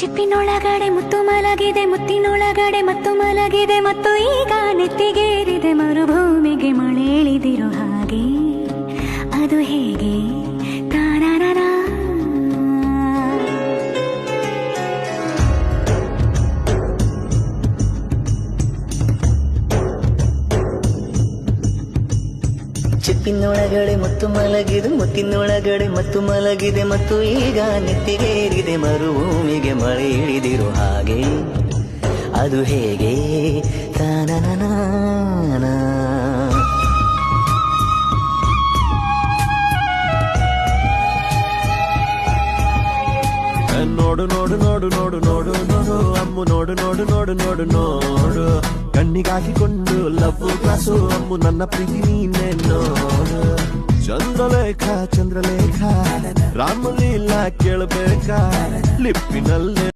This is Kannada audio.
ಚಿಪ್ಪಿನೊಳಗಡೆ ಮುತ್ತು ಮಲಗಿದೆ, ಮುತ್ತಿನೊಳಗಡೆ ಮತ್ತು ಮಲಗಿದೆ, ಮತ್ತು ಈಗ ನೆತ್ತಿಗೇರಿದೆ ಮರುಭೂಮಿಗೆ ಮಳೆ ಇಳಿದಿರೋ ಹಾಗೆ. ಅದು ಹೇಗೆ? ತಾನಾನಾ ಚಿಪ್ಪಿನೊಳಗಡೆ ಮುತ್ತು ಮಲಗಿದೆ, ಮುತ್ತಿನೊಳಗಡೆ ಮತ್ತು ಮಲಗಿದೆ, ಮತ್ತು ಈಗ ನೆತ್ತಿಗೇರಿದೆ ಮರುಭೂಮಿಗೆ ಮಳೆ ಇಳಿದಿರೋ ಹಾಗೆ. ಅದು ಹೇಗೆ? ತಾನನನಾ ನೋಡು ನೋಡು ನೋಡು ನೋಡು ನೋಡು ನೋಡು ಅಮ್ಮು ನೋಡು ನೋಡು ನೋಡು ನೋಡು ನೋಡು ಕಣ್ಣಿಗಾಕಿಕೊಂಡು ಲವ್ ಕ್ಲಾಸು ಅಮ್ಮು ನನ್ನ ಪ್ರೀತಿ ನೀನೆ ನೋಡು. ಚಂದ್ರಲೇಖ ಚಂದ್ರಲೇಖ ರಾಮಲೀಲಾ ಕೇಳಬೇಕಾ ಲಿಪ್ಪಿನಲ್ಲೇ